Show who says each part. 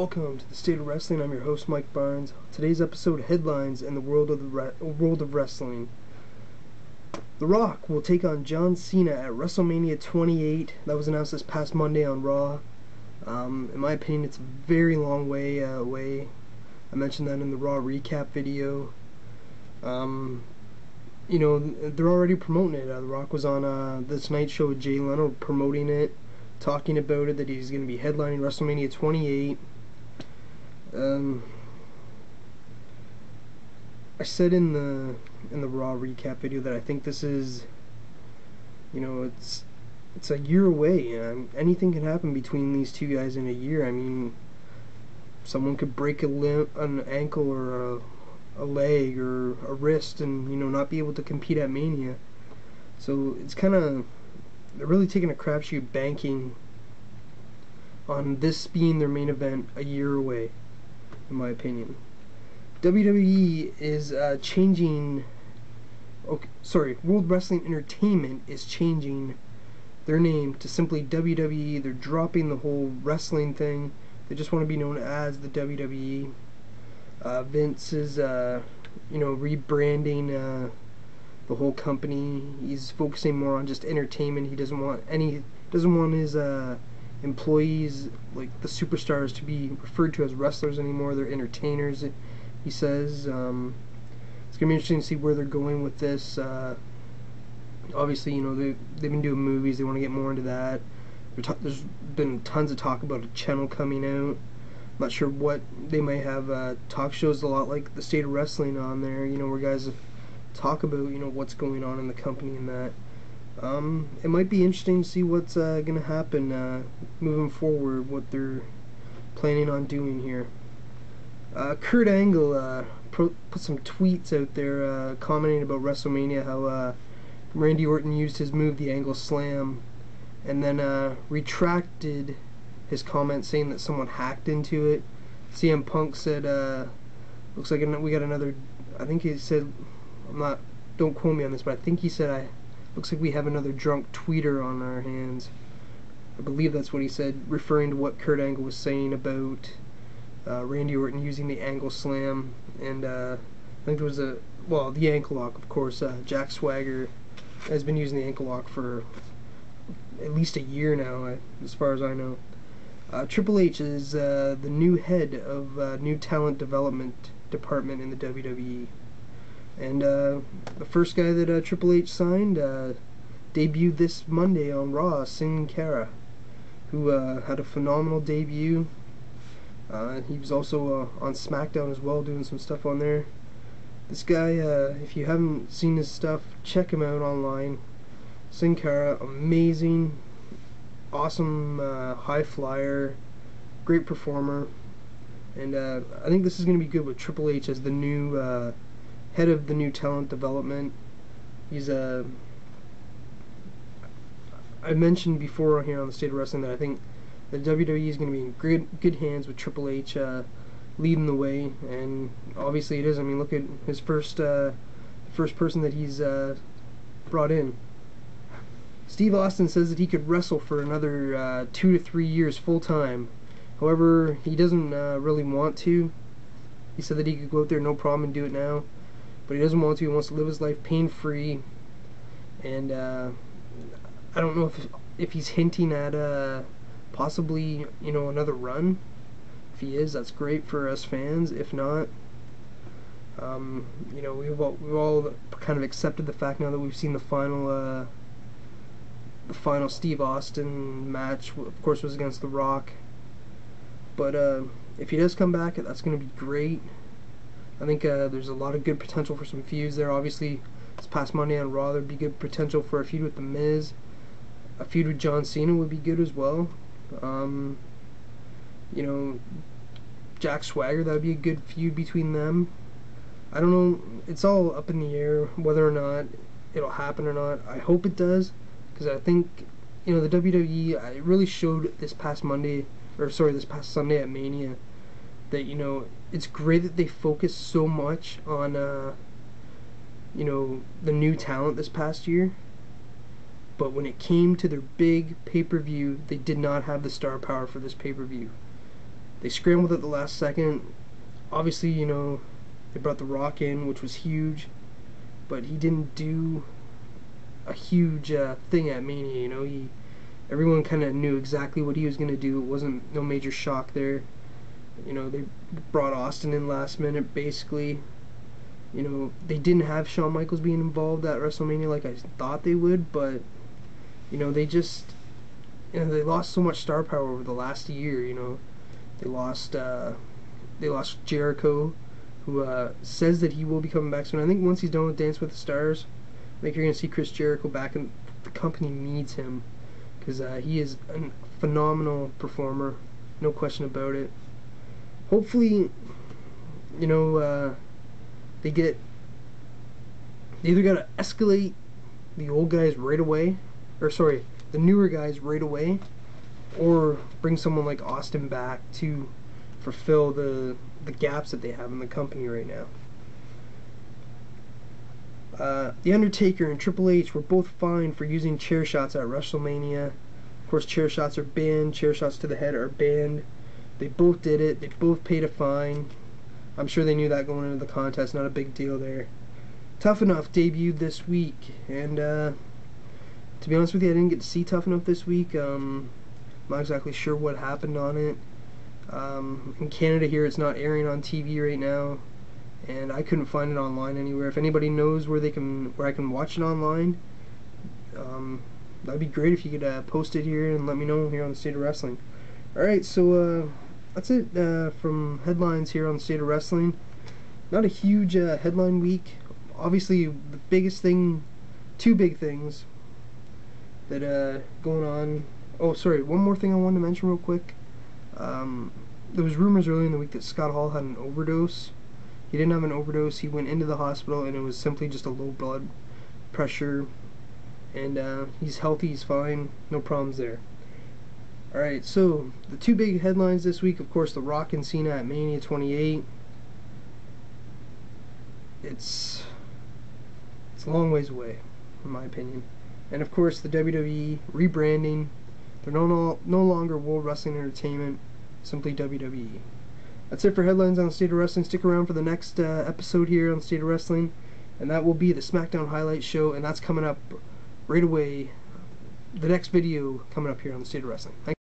Speaker 1: welcome to the State of Wrestling. I'm your host, Mike Barnes. Today's episode: headlines in the world of wrestling. The Rock will take on John Cena at WrestleMania 28. That was announced this past Monday on Raw. In my opinion, it's a very long way away. I mentioned that in the Raw recap video. They're already promoting it. The Rock was on The Tonight Show with Jay Leno promoting it, talking about it, that he's going to be headlining WrestleMania 28. I said in the Raw recap video that I think this is, it's a year away. Anything can happen between these two guys in a year. I mean, someone could break an ankle or a leg or a wrist and not be able to compete at Mania. So it's kind of, they're really taking a crapshoot, banking on this being their main event a year away, in my opinion. WWE is changing. World Wrestling Entertainment is changing their name to simply WWE. They're dropping the whole wrestling thing. They just want to be known as the WWE. Vince is, rebranding the whole company. He's focusing more on just entertainment. He doesn't want his employees, like the superstars, to be referred to as wrestlers anymore. They're entertainers, he says. It's gonna be interesting to see where they're going with this. Obviously, they've been doing movies. They want to get more into that. There's been tons of talk about a channel coming out. I'm not sure what they might have. Talk shows a lot like the State of Wrestling on there, where guys talk about what's going on in the company and that. It might be interesting to see what's gonna happen moving forward, what they're planning on doing here. Kurt Angle put some tweets out there commenting about WrestleMania, how Randy Orton used his move, the Angle Slam, and then retracted his comment, saying that someone hacked into it. CM Punk said, looks like we got another, I think he said, don't quote me on this, but I think he said, looks like we have another drunk tweeter on our hands. I believe that's what he said, referring to what Kurt Angle was saying about Randy Orton using the Angle Slam, and I think there was the ankle lock, of course. Jack Swagger has been using the ankle lock for at least a year now, as far as I know. Triple H is the new head of new talent development department in the WWE. And the first guy that Triple H signed debuted this Monday on Raw, Sin Cara, who had a phenomenal debut. He was also on SmackDown as well, doing some stuff on there. This guy, if you haven't seen his stuff, check him out online. Sin Cara, amazing, awesome high flyer, great performer. And I think this is going to be good with Triple H as the new head of the new talent development. He's I mentioned before here on the State of Wrestling that I think the WWE is going to be in good hands with Triple H leading the way, and obviously it is. I mean, look at his first person that he's brought in. Steve Austin says that he could wrestle for another 2 to 3 years full time. However, he doesn't really want to. He said that he could go out there no problem and do it now, but he doesn't want to. He wants to live his life pain-free, and I don't know if he's hinting at possibly another run. If he is, that's great for us fans. If not, we've all kind of accepted the fact now that we've seen the final Steve Austin match. Of course, was against The Rock. But if he does come back, that's going to be great. I think there's a lot of good potential for some feuds there. Obviously, this past Monday on Raw, there'd be good potential for a feud with The Miz. A feud with John Cena would be good as well. Jack Swagger, that would be a good feud between them. I don't know, it's all up in the air whether or not it'll happen or not. I hope it does, because I think the WWE, it really showed this past Sunday at Mania, that it's great that they focus so much on the new talent this past year, but when it came to their big pay-per-view, they did not have the star power for this pay-per-view. They scrambled at the last second. Obviously, you know, they brought The Rock in, which was huge, but he didn't do a huge thing at Mania. You know, everyone kind of knew exactly what he was going to do. It wasn't no major shock there. You know, they brought Austin in last minute, basically. You know, they didn't have Shawn Michaels being involved at WrestleMania like I thought they would, but, you know, they just, you know, they lost so much star power over the last year. You know, they lost Jericho, who says that he will be coming back soon. I think once he's done with Dance with the Stars, I think you're going to see Chris Jericho back, and the company needs him, because he is a phenomenal performer, no question about it. Hopefully, you know, they either got to escalate the old guys right away, or sorry, the newer guys right away, or bring someone like Austin back to fulfill the gaps that they have in the company right now. The Undertaker and Triple H were both fined for using chair shots at WrestleMania. Of course, chair shots are banned. Chair shots to the head are banned. They both did it. They both paid a fine. I'm sure they knew that going into the contest. Not a big deal there. Tough Enough debuted this week, and to be honest with you, I didn't get to see Tough Enough this week. I'm not exactly sure what happened on it. In Canada here, it's not airing on TV right now, and I couldn't find it online anywhere. If anybody knows where I can watch it online, that'd be great if you could post it here and let me know here on the State of Wrestling. Alright, so that's it from headlines here on the State of Wrestling. Not a huge headline week. Obviously, the biggest thing, two big things that going on. Oh, sorry, one more thing I wanted to mention real quick. There was rumors earlier in the week that Scott Hall had an overdose. He didn't have an overdose. He went into the hospital, and it was simply just a low blood pressure. And he's healthy. He's fine. No problems there. Alright, so the two big headlines this week, of course, The Rock and Cena at Mania 28. It's a long ways away, in my opinion. And of course, the WWE rebranding. They're no longer World Wrestling Entertainment, simply WWE. That's it for headlines on the State of Wrestling. Stick around for the next episode here on the State of Wrestling, and that will be the SmackDown Highlight Show, and that's coming up right away. The next video coming up here on the State of Wrestling. Thanks.